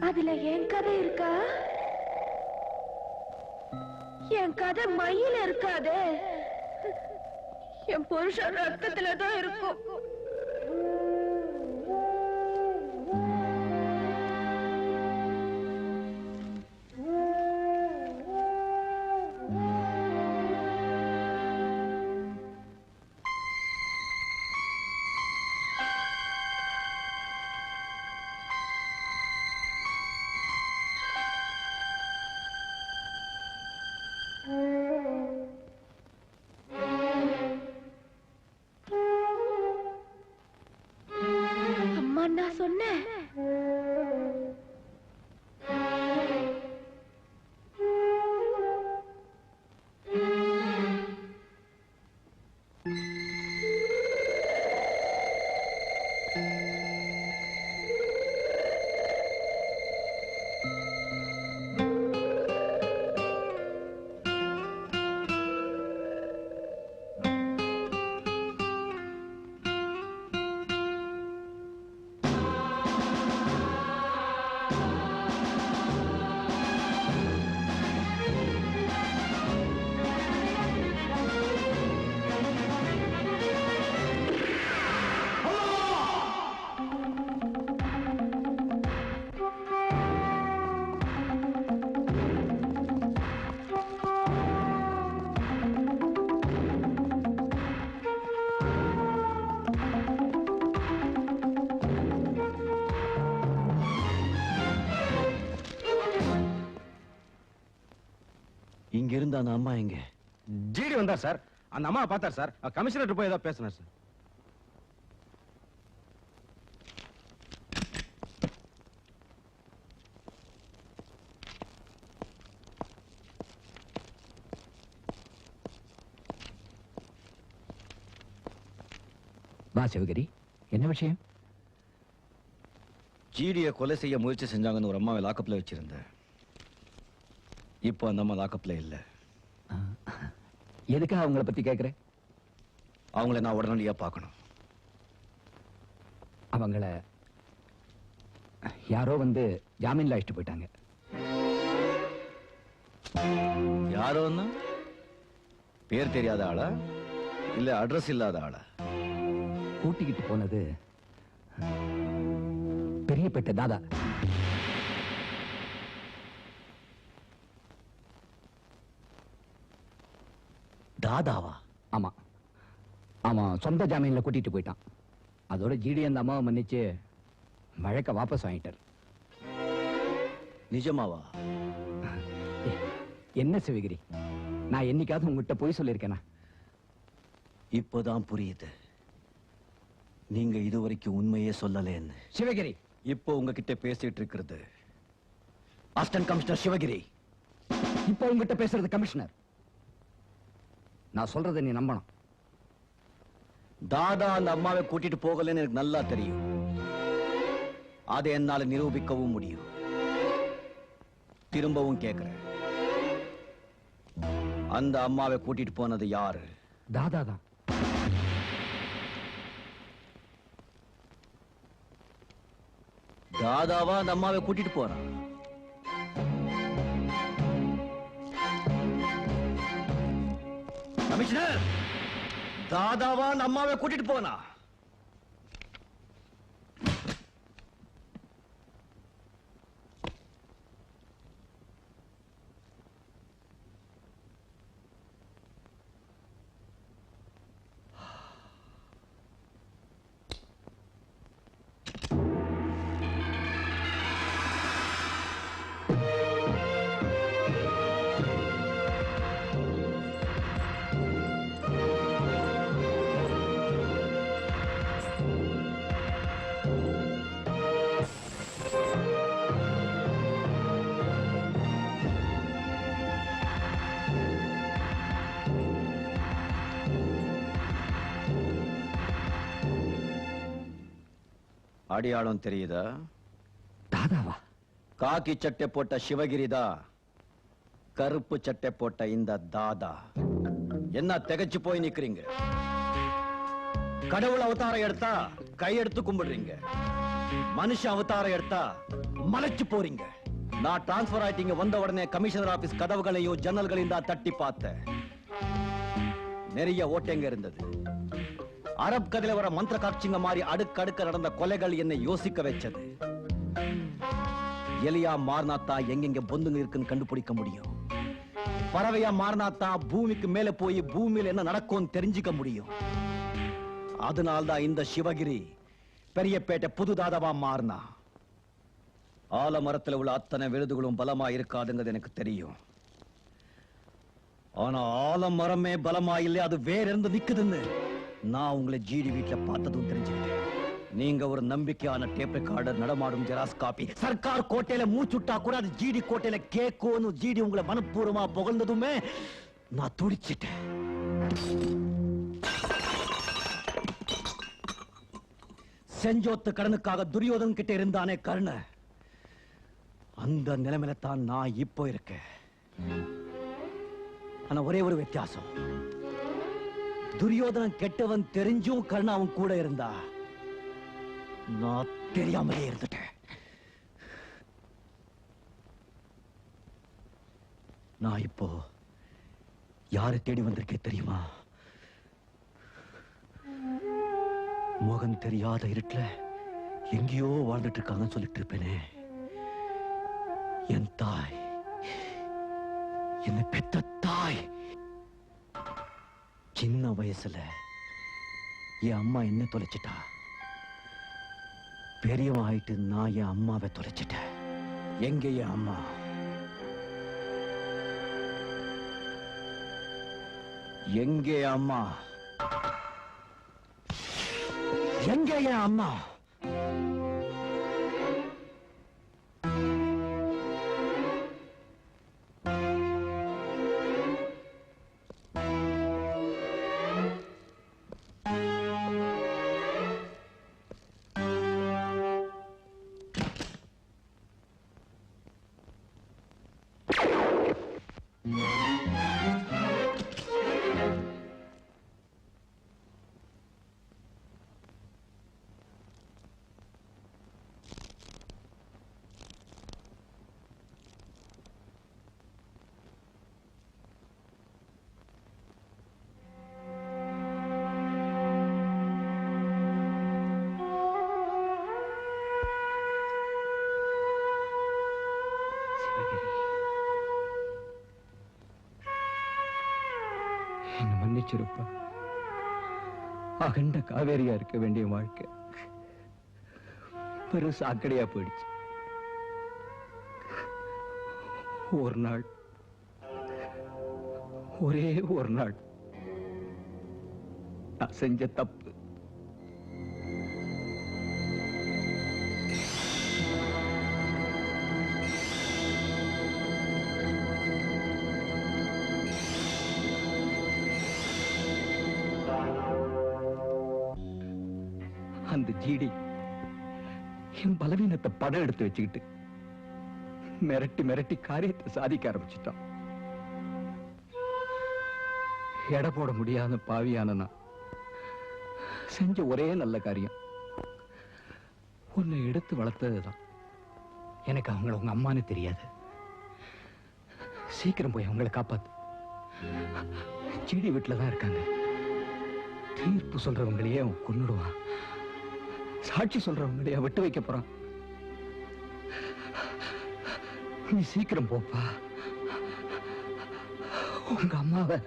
அதுல என் கதை இருக்கா? என் கதை மயில இருக்காதே, என் புருஷன் ரத்தத்துலதான் இருக்கும். இங்க இருந்த அந்த அம்மா எங்க? ஜிடி வந்தார் சார். அந்த அம்மா பார்த்தார் சார். கமிஷனர் போய் ஏதோ பேசினார் சார். வா சிவகிரி, என்ன விஷயம்? ஜிடியை கொலை செய்ய முயற்சி செஞ்சாங்கன்னு ஒரு அம்மாவை லாக்கப்ல வச்சிருந்தேன். இப்போ அந்த அம்மா லாக்கப்ல இல்ல. எதுக்காக அவங்கள பத்தி கேக்குறேன்? அவங்கள நான் உடனடியா பார்க்கணும். அவங்கள யாரோ வந்து ஜாமீன்ல அழைச்சிட்டு போயிட்டாங்க. யாரோன்னா? பேர் தெரியாத ஆளா இல்ல அட்ரஸ் இல்லாத ஆளா? கூட்டிக்கிட்டு போனது பெரியப்பட்ட தாதா. தாதாவா? ஆமா, அவன் சொந்த ஜாமீன்ல கூட்டிட்டு போயிட்டான். அதோட ஜிடி அந்த அம்மாவை மன்னிச்சு வழக்க வாபஸ் வாங்கிட்டார். நிஜமாவா? என்ன சிவகிரி, நான் என்னைக்காவது உங்ககிட்ட போய் சொல்லியிருக்கேனா? இப்போதான் புரியுது நீங்க இதுவரைக்கும் உண்மையே சொல்லலேன்னு. சிவகிரி, இப்போ உங்ககிட்ட பேசிட்டு இருக்கிறது அசிஸ்டன்ட் கமிஷனர் சிவகிரி. இப்போ உங்ககிட்ட பேசுறது கமிஷனர். நான் சொல்றதை நீ நம்பணும். தாதா அந்த அம்மாவை கூட்டிட்டு போகலன்னு எனக்கு நல்லா தெரியும். அதை என்னால நிரூபிக்கவும் முடியும். திரும்பவும் கேட்கிறேன், அந்த அம்மாவை கூட்டிட்டு போனது யாரு? தாதா தான். தாதாவா அந்த அம்மாவை கூட்டிட்டு போறான்? கமிஷனர், தாதாவா அந்த அம்மாவை கூட்டிட்டு போனா? அடையாளம் தெரியுதா? தாதாவா? காக்கி சட்டை போட்ட சிவகிரிதா, கருப்பு சட்டை போட்ட இந்த தாதா. என்ன திகைச்சு போய் நிக்கிறீங்க? கடவுள் அவதாரம் எடுத்தா கையெடுத்து கும்பிடுறீங்க, மனுஷ அவதாரம் எடுத்தா மலைச்சு போறீங்க. நான் டிரான்ஸ்பர் ஆயிட்டீங்க வந்த உடனே கமிஷனர் ஆபீஸ் கதவுகளையும் ஜன்னல்களையும் தான் தட்டி பார்த்தேன். நிறைய ஓட்டைங்க இருந்தது. அரப் கதையில வர மந்திர காட்சிங்க மாதிரி அடுக்கடுக்க நடந்த கொலைகள் என்னை யோசிக்க வச்சது. எலியா மாறினாத்தா எங்கெங்க பொந்துங்க இருக்குன்னு கண்டுபிடிக்க முடியும். பறவையா மாறினாத்தா பூமிக்கு மேல போய் பூமியில என்ன நடக்கும்னு தெரிஞ்சுக்க முடியும். அதனால்தான் இந்த சிவகிரி பெரியப்பேட்டை புது தாதாவா மாறினா. ஆலமரத்தில் உள்ள அத்தனை விருதுகளும் பலமா இருக்காதுங்கிறது எனக்கு தெரியும். ஆனா ஆலமரமே பலமா இல்லை, அது வேற இருந்து நிக்குதுன்னு நான் உங்களை ஜிடி வீட்டுல பார்த்ததும் தெரிஞ்சுக்கிட்டேன். நீங்க ஒரு நம்பிக்கையான டேப் ரெக்கார்டர், நடமாடும் ஜெராக்ஸ் காப்பி. சர்க்கார் கோட்டையில மூச்சுட்டா கூட அது ஜிடி கோட்டையில கேட்கும்னு ஜிடி உங்களை மனப்பூர்வமா புகழ்ந்ததுமே நான் துடிச்சிட்டேன். செஞ்சோத்து கடனுக்காக துரியோதன் கிட்ட இருந்தானே கர்ண, அந்த நிலைமையில தான் நான் இப்போ இருக்கேன். ஆனா ஒரே ஒரு வித்தியாசம், துரியோதனன் கெட்டவன் தெரிஞ்சும் கர்ண அவன் கூட இருந்தா, நான் தெரியாமலே இருந்துட்டேன். நான் இப்போ யாரை தேடி வந்திருக்கேன் தெரியுமா? முகம் தெரியாத இருட்டுல எங்கேயோ வாழ்ந்துட்டு இருக்காங்கன்னு சொல்லிட்டு இருப்பேனே, என் தாய், என்னை பெத்த தாய். சின்ன வயசுல என் அம்மா என்ன தொலைச்சிட்டா. பெரியவன் ஆயிட்டு நான் என் அம்மாவை தொலைச்சிட்டேன். எங்க என் அம்மா? எங்கே அம்மா? எங்கே என் அம்மா? என்ன மன்னிச்சிருப்பா. அகண்ட காவேரியா இருக்க வேண்டிய வாழ்க்கை பெரு சாக்கடையா போயிடுச்சு. ஒரு நாள், ஒரே ஒரு நாள் நான் செஞ்ச தப்பு. அந்த ஜிடி என் பலவீனத்தை படம் எடுத்து வச்சுக்கிட்டு மிரட்டி மிரட்டி காரியத்தை சாதிக்க ஆரம்பிச்சுட்டான். எடை போட முடியாத பாவியான நான் செஞ்ச ஒரே நல்ல காரியம் உன்னை எடுத்து வளர்த்ததுதான். எனக்கு அவங்கள உங்க அம்மான்னு தெரியாது. சீக்கிரம் போய் அவங்களை காப்பாத்து. ஜிடி வீட்டுல தான் இருக்காங்க. தீர்ப்பு சொல்றவங்களையே அவன் கொன்னுடுவான். சாட்சி சொல்றவங்களையா விட்டு வைக்க போறான். நீ சீக்கிரம் போப்பா. உங்க அம்மாவை